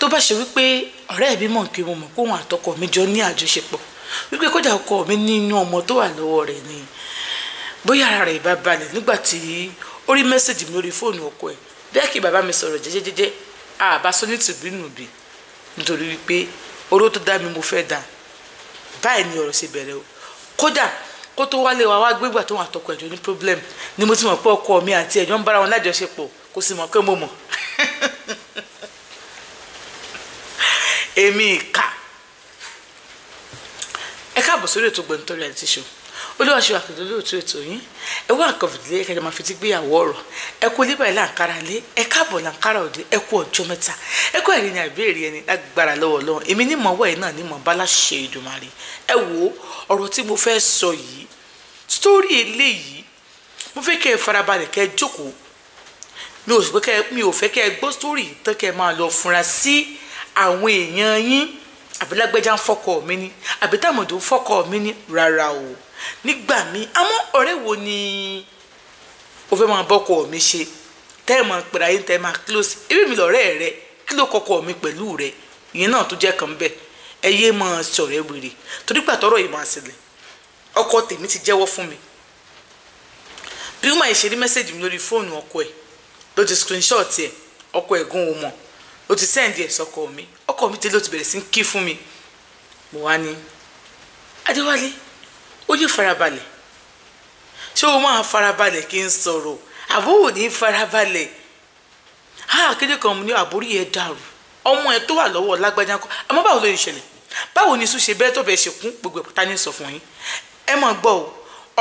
tó bá ṣe wípé ọ̀rẹ́ mi mọ̀ pé mo mọ̀ pé òun àtọkọ mi jọ ní àjọṣepọ̀ wípé kódà ọkọ mi nínú ọmọ tó wà lọ́wọ́ rẹ̀ ni bóyá ara rẹ̀ bá balẹ̀ nígbà tí ó rí mẹ́sẹ̀jì mi lórí fóònù ọkọ ẹ̀ bẹ́ẹ̀ kí bàbá mi sọ̀rọ̀ jẹ́jẹ́jẹ́jẹ́ àbá sọ ní tìbínúbì nítorí wípé oró tó dá mi mo fẹ́ dà báyìí ni ọ̀rọ̀ ṣe bẹ̀rẹ̀ o kódà kó tó wálé wa wá gbégbà tó wà tọkọ ẹ̀jọ́ ní problem ni mo ti mọ̀ pé ọkọ mi àti ẹ̀jọ́ ń bára wọn lájọṣepọ̀ kò sì mọ̀ pé mo mọ̀ èmi ìka ẹ káàbọ̀ sórí ètò Gbọ̀ntórí Reality Show olúwaṣọ àkàndé lóòótọ́ ètò yín ẹ wá nǹkan fìdílé kẹjọ máa fi ti gbéyàwó ọ̀rọ̀ ẹ kú ilé báyìí láǹkárá lé ẹ káàbọ̀ láǹkárá òde ẹ kú ọjọ́ mẹ́ta ẹ kú ẹ̀rí ni àbẹ́ẹ̀rí ẹni lágbára lọ́wọ́ lọ́wọ́ èmi ní mọ̀ọ́wọ́ ẹ̀ náà ní mọ̀ bá láṣẹ Èdùmàrè ẹ wo ọ̀rọ̀ tí mo fẹ́ sọ yìí sítórì eléyìí mo fẹ́ kẹ́ ẹ farabalẹ̀ kẹ́ ẹ jókòó mi ò fẹ́ kẹ́ ẹ gbọ́ sítórì tán kẹ́ ẹ máa lọ fúnra sí àwọn èèyàn yín àbí lágbẹ́já ń fọ́kọ mi ní àbí tàmọ̀dó ń fọ́kọ mi ní rárá o nígbà míì àwọn ọ̀rẹ́ wo ni o fẹ́ máa bọ́kọ mi ṣe tẹ́ ẹ̀ máa pèrè ayé tẹ́ ẹ máa close ebi mi lọ́rẹ́ rẹ kí ló kọ́kọ́ mi pẹ̀lú rẹ ìyẹn náà tó jẹ́ kan bẹ́ẹ̀ ẹ yé máa sọ̀rẹ́ wèrè torí pàtọ́rọ̀ yìí máa ṣẹlẹ̀ ọkọ tèmi ti jẹ́wọ́ fún mi bí wọ́n máa ṣe rí mẹ́sẹ̀gì mi lórí fóònù ọkọ ẹ̀ ló ti screenshot ẹ̀ ọkọ ẹ̀ gún o mọ̀ ló ti send ẹ̀ sọkọ mi ọkọ mi tẹ́lẹ̀ ó ti bẹ̀rẹ̀ sí ń kí fún mi mo wá ní Adéwálé ó yẹ farabalẹ̀ ṣé o máa farabalẹ̀ kí n sọ̀rọ̀ àbúrò ní farabalẹ̀ kéde kan mo ní àbúrò yẹn dàrú ọmọ ẹ tó wà lọ́wọ́ lágbájá kọ́ àmọ́ báwo ló yẹ ṣẹlẹ̀ báwo ni ṣe bẹ́ẹ̀ tó bẹ́ẹ̀ ṣe kún gbogbo ẹ̀pọ̀tá ní sọ fún yín ẹ máa gbọ́ o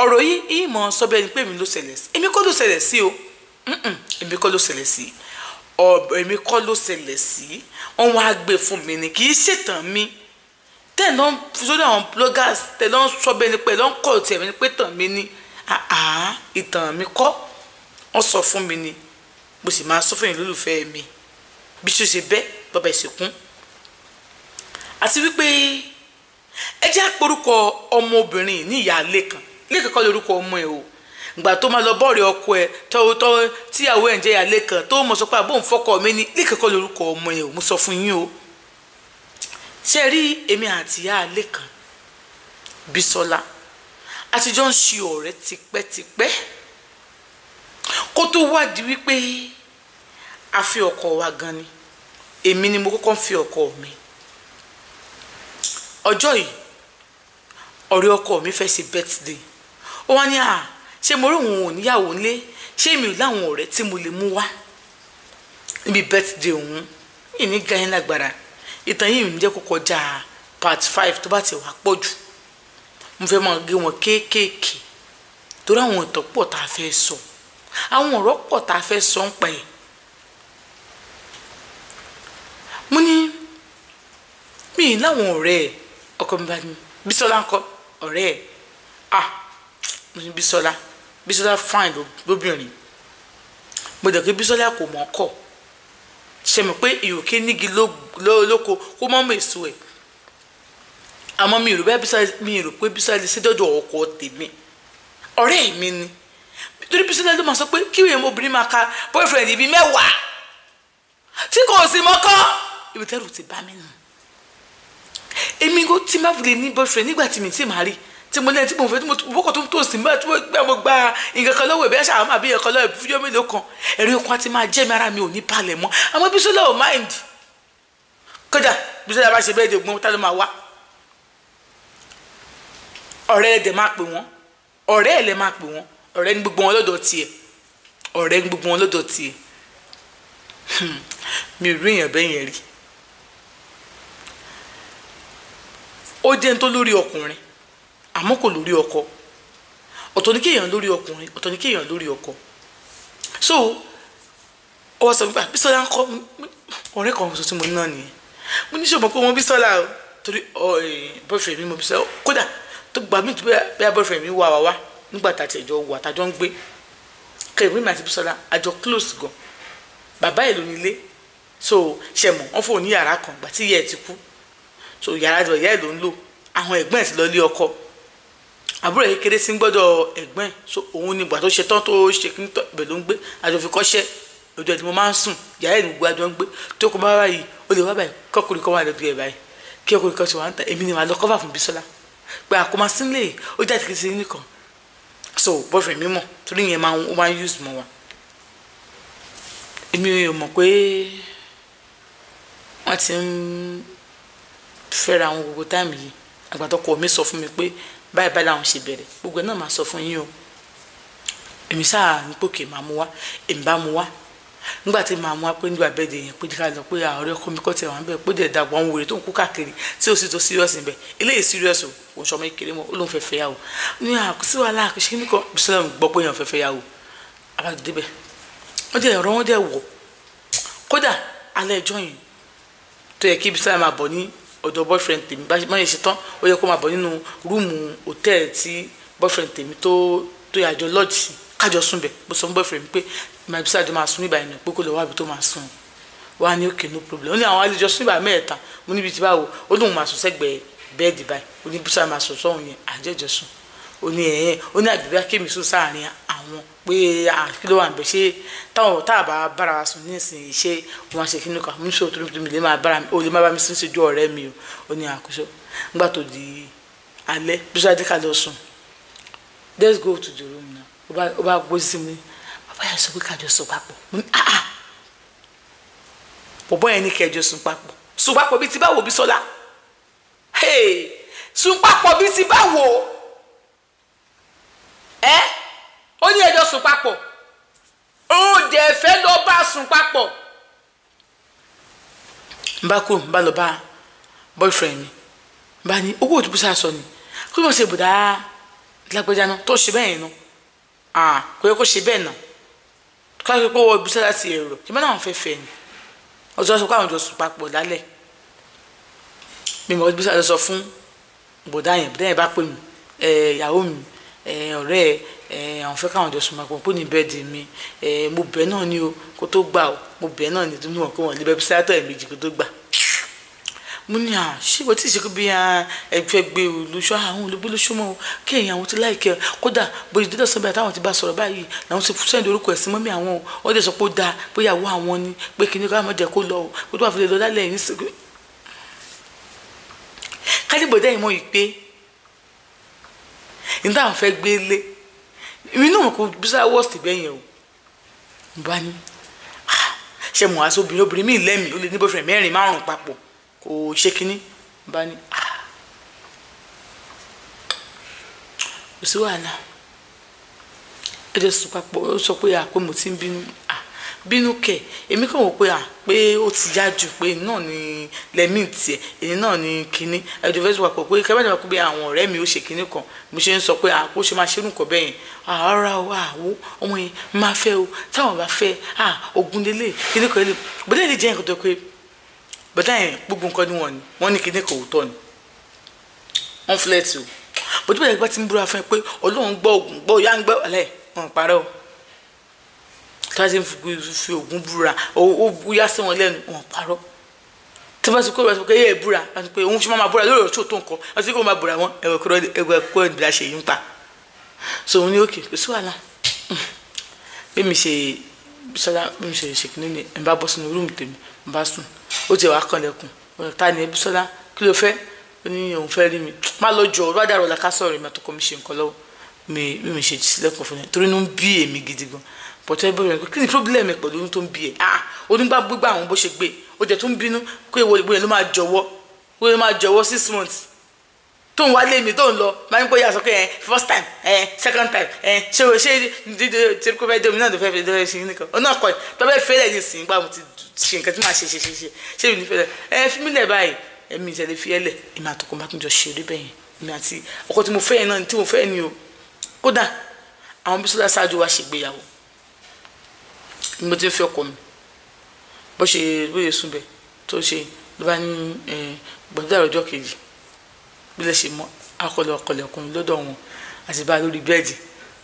ọ̀rọ̀ yìí mọ̀ sọ bẹ́ẹ̀ ni pé èmi ló ṣẹlẹ̀ sí èmi kọ́ ló ṣẹlẹ̀ sí o èmi kọ́ ló ṣẹlẹ̀ sí èmi kọ́ ló ṣẹlẹ̀ sí wọ́n wá gbé fún mi ni kì í ṣètàn mi tẹ́ ló ń sórí àwọn bloggers tẹ́ ló ń sọ bẹ́ẹ̀ ni pé ló ń kọ́ tiẹ̀ ni pé tàn mí ni ìtàn mi kọ́ wọ́n sọ fún mi ni mo sì máa sọ fún yín lólùfẹ́ mi bí ṣe ṣe bẹ́ẹ̀ bàbá ìsìnkú àti wípé ẹ jẹ́ àporúkọ ọmọbìnrin ní ìyá lẹ́kàn kọ́ lórúkọ ọmọ ẹ o ìgbà tó máa lọ bọ́ọ̀rẹ̀ ọkọ ẹ tọ́wọ́tọ́ tíyàwó ẹ̀ ń jẹ́ ìyá lẹ́kàn tó mọ̀ sọ pé àbóhùn fọ́kọ mi ní lẹ́kàn kọ́ lórúkọ ọmọ ẹ o mo sọ fún yín o ṣe rí èmi àti ìyá lẹ́kàn Bísọ́lá àtijọ́ ń ṣe ọ̀rẹ́ tipẹ́tipẹ́ kó tó wádìí wípé a fi ọkọ wa gan ni èmi ni mo kọ́kọ́ ń fi ọkọ mi ọjọ́ yìí ọ̀rẹ́ ọkọ mi fẹ́ ṣe birthday ó wá ní ṣé mo rí òun ò níyàwó ńlé ṣé mi ò láwọn ọ̀rẹ́ tí mo lè mú wá níbi birthday òun yìí ní gayin lágbára ìtàn yìí ń jẹ́ kó kọjá part 5 tó bá ti wà pọ̀ jù mo fẹ́ máa gé wọn kéékèèké torí àwọn ìtàn pọ̀ tá a fẹ́ sọ àwọn ọ̀rọ̀ pọ̀ tá a fẹ́ sọ ń pa ẹ̀ mo ní mi láwọn ọ̀rẹ́ ẹ̀ ọkọ mi bá ní Bísọ́lá ńkọ́ ọ̀rẹ́ ẹ̀ mo ní Bísọ́lá fine lóbìnrin mo dẹ̀ pé Bísọ́lá kò mọ̀ ọkọ̀ ṣe mọ̀ pé ìròkè nígi lóko kó mọ́ mọ̀ èso ẹ̀ àmọ́ mi rò pé Bísọ́lá lè ṣe dọ́dọ̀ ọkọ tèmi ọ̀rẹ́ mi ni torí Bísọ́lá ló máa sọ pé kí wèé obìnrin máa ka boyfriend ibi 10 tí kò sí mọ́kọ́ ibi tẹ́rù ti bá mi nù èmi kò tí má fi lè ní boyfriend nígbà tí mi ti máa rí tí mo lẹ́yìn tí mo fẹ́ tí mo bọ́kọ̀ tó ń tòsí nígbà tí mo gba nǹkan kan lọ́wọ́ ìbẹ́yà ṣàwọn àbí ẹ̀kọ́ lọ́wọ́ fídíò mélòó kan ẹ̀rí okun àti máa jẹ́ mi ara mi ò ní balẹ̀ mọ́ àmọ́ Bísọ́lá ò mind kódà Bísọ́lá bá ṣe bẹ́ẹ̀ dé gbọ́n tá ló máa wá ọ̀rẹ́ ẹ̀dẹ̀ máa pè wọ́n ọ̀rẹ́ ẹ̀ lẹ́ máa pè wọ́n ọ̀rẹ́ ní gbogbo wọn lọ́dọ̀ tiẹ̀ ọ̀rẹ́ ní gbogbo wọn lọ́dọ̀ tiẹ̀ mi ò rí èèyàn bẹ́ẹ̀ yẹn rí ó jẹ́ ń tó lórí ọkùnrin àmọ́ kò lórí ọkọ ọ̀tọ̀ ní kéèyàn lórí ọkùnrin ọ̀tọ̀ ní kéèyàn lórí ọkọ so ó wá sọ wípé Bísọ́lá ń kọ́ ọ̀rẹ́ kan tuntun mo ní náà nìyẹn mo ní ṣòmọ́ pé wọ́n Bísọ́lá o torí boyfriend mi mo Bísọ́lá kódà tó gbà mí tó bẹ́ẹ̀ boyfriend mi wá nígbà tá a ti ẹ̀jọ̀ wà tájọ́ ń gbé kẹrin mi àti Bísọ́lá àjọ close gan bàbá ẹ̀ ló nílé so ṣe mọ̀ wọ́n fò ní yàrá kan gbà tí ìyá ẹ̀ ti kú so yàrá ìyá ẹ̀ ló ń lò àwọn ẹ̀gbọ́n ẹ̀ ti lọ lé ọkọ àbúrò yìí kéré sí gbọ́dọ̀ ẹ̀gbọ́n ẹ̀ so òun ni ìgbà tó ṣe tán tó ṣe kí n tọ́ ibẹ̀ ló ń gbé àjọ fi kọ́ṣẹ́ ọjọ́ tí mo máa ń sùn yàrá ẹ̀ ní gbogbo àjọ ń gbé tó kọ bá báyìí ó lè wá báyìí kọ́kùnrin kan wà lọ́bí ẹ̀ báyìí kí ọkùnrin kan ti wà ń ta èmi ni màá lọ cover fún Bísọ́lá pé àkómá sílẹ̀ ó jáde kìí ṣe nìkan so boyfriend mi mọ̀ torí yẹn ó máa ń use mọ́ wa èmi ò mọ̀ pé wọ́n ti ń fẹ́ra àwọn gbogbo táìmù yìí àgbàtọ́kọ mi sọ fún mi pé báyìí báyìí làwọn ṣe bẹ̀rẹ̀ gbogbo ẹ̀ náà máa sọ fún yín o èmi sáà ní pòkè máa mú wá èmi bá mú wá nígbà tí màá mú wá pé nígbà bẹ́ẹ̀ de yẹn pé ká lọ pé ọ̀rẹ́ ọkọ mi kọ́ tẹ̀ wá ń bẹ̀ pé dẹ̀ dàgbà ń wèrè tó ń kú káàkiri tí ó sì tó serious níbẹ̀ eléyìí serious o kò sọmọ ìkéré mọ́ ó lóun fẹ́ fẹ́ yà o ní àkọsí wàhálà àkọsí nìkan Bísọ́lá gbọ́ pé èèyàn fẹ́ fẹ́ yà o abájọ débẹ̀ wọ́n dẹ̀ ọ̀rọ̀ wọn dẹ̀ wọ̀ kódà alẹ́ ẹjọ́ yẹn tó yẹ kí Bísọ́lá máa bọ̀ ní ọ̀dọ̀ boyfriend tèmi bá yẹn ṣe tán ó yẹ kó máa bọ̀ nínú rúùmù hòtẹ́ẹ̀lì tí boyfriend tèmi tó yàjọ lọ́ọ̀jì sí kájọ sùn bẹ̀ bó sọ fún boyfriend pé màá Bísọ́lá jọ máa sùn níbà yẹn pé kó lọ wábi tó máa sùn wá ní òkè no problem ó ní àwọn àlejò sùn níbà mẹ́ẹ̀ta mo níbi tí báwo ó lóun máa sùn sẹ́gbẹ̀ẹ́ bẹ́ẹ̀dì báyìí ó ní Bísọ́lá máa sùn sọ́hun yẹn àjẹjọ sùn ó ní ó ní àbíbí akémi sùn sáàrin àwọn pé kí ló wà ń bẹ ṣé táwọn tá a bá bára wa sùn ní ìsìn ṣé wọn ṣe kíni kan mo ní sọ tó mi lè máa bára mi ó lè má bá mi sún síjú ọ̀rẹ́ mi o ó ní àkóso nígbà tó di alẹ́ Bísọ́lá dé ká lọ sùn let's go to the room now ó bá gbó sí mi bàbá yẹn sọ pé kájọ sùn papọ̀ mo ní bọ̀bọ̀ yẹn ní kẹjọ sùn papọ̀ bíi ti báwo Bísọ́lá sùn papọ̀ bíi ti báwo ó ní ẹjọ́ sùn papọ̀ ó dẹ̀ fẹ́ lọ bá sùn papọ̀ n bá kú n bá lọ bá boyfriend mi n bá ní owó òtún Bísọ́lá sọ ni kí ló ń ṣe bùdá lágbèjà náà tó ṣe bẹ́ẹ̀ yẹn náà kò yẹ kó ṣe bẹ́ẹ̀ náà ká ṣe pé owó Bísọ́lá ti èrò ṣe bẹ́ẹ̀ náà wọ́n fẹ́ fẹ́ ni ọjọ́ sọ pé àwọn jọ sùn papọ̀ lálẹ́ mi mọ̀ Bísọ́lá sọ fún bùdá yẹn bá pè mí ìyàwó mi ọ̀rẹ́ àwọn fẹ́ káwọn jọ sùn papọ̀ pé ní bẹ́ẹ̀dì mi mo bẹ́ẹ̀ náà ni o kó tó gbà o mo bẹ́ẹ̀ náà ni tó ní wọn kó wọn lè bẹ́ẹ̀ Bísọ́lá tó ẹ̀mejì kó tó gbà mo ní ṣé ìwọ tí ì ṣe kó bí ẹgbẹ́ gbé olùṣọ́ àwọn olùgbòlóṣùmọ́ o kéèyàn àwọn tó láìkẹ́ kódà bóyá dídọ̀ sọ́bẹ̀ àtàwọn ti bá sọ̀rọ̀ báyìí làwọn ti sẹ́ndì orúkọ ẹ̀sìn mọ́mí àwọn o wọ́n dẹ̀ sọ pé ó dáa bóyá àwọ̀ àwọn ni pé kí ni ká má jẹ́ kó lọ o kó tó wà fi lè lọ lálẹ́ yìí sí. kálíbọ̀dá yìí mọ̀ yìí pé ní táwọn fẹ́ gbé lé èmi náà kò Bísọ́lá wọ́ọ̀sì bẹ́yẹn o mo bá ní ṣe mọ̀ àṣọ obìnrin mi lẹ́mìí ó lè ní boyfriend mẹ́rin márùn-ún papọ̀ kò ṣe kínní bá ní kò sí wàhálà ẹjọ sùn papọ̀ ó sọ pé pé mo ti ń bínú kẹ̀ èmi kàn wò pé ó ti yá jù pé náà ni lẹ́mí tiẹ̀ èyí náà ni kínní ẹjọ fẹ́ sùn papọ̀ pé kẹ́bàdàn wà pé àwọn ọ̀rẹ́ mi ó ṣe kínní kan mo ṣe ń sọ pé kó ṣe máa ṣerú nǹkan bẹ́ẹ̀ yẹn ara o àwọ ọmọ yẹn máa fẹ́ o táwọn bá fẹ́ ogun lélẹ̀ kínní kan lè bọ́dẹ̀ lè jẹ́ nǹkan tó pé bọ́dà yẹn gbogbo nǹkan ni wọ́n ní kíní kò tọ́ ni wọ́n fúlẹ̀tì o bọ́dà bẹ́ẹ̀ gbá ti ń búra fún ẹ pé Ọlọ́run gbọ́ ògùn gbọ́ ìyá ń gbọ́ ọ̀lẹ́ wọn parẹ́ o tí wọ́n ti ń fi ògùn búra ó búyá sí wọn lẹ́nu wọn parọ́ tí wọ́n ti kó ìwé pé yẹ búra wọ́n ti pé òun ṣe máa búra lórí ọ̀rọ̀ tó nǹkan wọ́n ti kó máa búra wọn ẹ̀wẹ̀ kó ìdílé ṣe yín pa so òun ní òkè kò sí wàhálà bí mi ṣe ṣèkínní ni ẹ̀ bá bọ́ sínú rúùmù tèmi n bá sùn ó ti wá kànlẹ̀kùn ta ni Bísọ́lá kí ló fẹ́ ó ní òun fẹ́ rí mi má lọ jọ ọ bá dàrọ ọ̀la ká sọ̀rọ̀ mi àtọkọ mi ṣe nǹkan lọ́wọ́ mi ṣe sílẹ̀kùn fún mi torí inú ń bí èmi gidi gan bọ̀tọ́ ẹ bẹ̀rẹ̀ kí ni problem ẹ pẹ̀lú ohun tó ń bí ẹ onígbà gbígbà àwọn bó ṣe gbé ó jẹ́ tó ń bínú pé ìwé ló máa jọ̀wọ́ 6 months tó ń wálé mi tó ń lọ máa ń pẹ́ yà sọ pé first time second time ṣé dídé tí kò fẹ́ dé omi náà ló fẹ́ fi dé ṣe nìkan ọ̀nà ọkọ̀ ẹ̀ tó fẹ́ fẹ́lẹ̀ ní ìsìn gbà mo ti ṣe nǹkan tí màá ṣe ṣé mi ní fẹ́lẹ̀ fi mí lẹ̀ báyìí ẹ̀mí ìṣẹ̀lẹ̀ fi ẹ̀lẹ̀ èmi àtọkọ bá tún jọ ṣe orí bẹ́yẹn èmi àti ọkọ tí mo fẹ́ yẹn náà tí mo fẹ́ ni o kódà àwọn Bísọ́lá ṣáájú wa ṣègbéyàwó ni mo ti fẹ́ ọkọ mi bó ṣe bóyè sùn bẹ́ẹ̀ tó ṣe ló bá ní gbọ̀dọ̀ ọjọ́ kejì bí lè ṣe mọ akọlẹ̀kùn lọ́dọ̀ wọn àti bá lórí bẹ́ẹ̀dì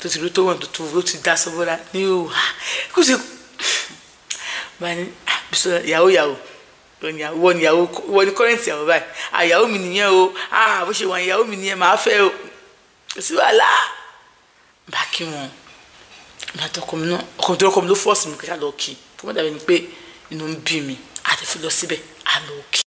tó ti rí tó wọ̀n tó ló ti dá sọ́bọ́lá ní òwò kó ṣe bá ní Bísọ́lá ìyàwó wọ́n ní kọ́rẹ́ǹtì ìyàwó báyìí ìyàwó mi nìyẹn o bó ṣe wọ́n ìyàwó mi nìyẹn máa fẹ́ o kò sí wàhálà bá kí wọn bá tọkọ mi náà ọkọ mi ló fọ́ọ̀sì mi kí ká lọ kí kó má dàbí ni pé inú ń bí mi àti fi lọ síbẹ̀ á lọ òkè.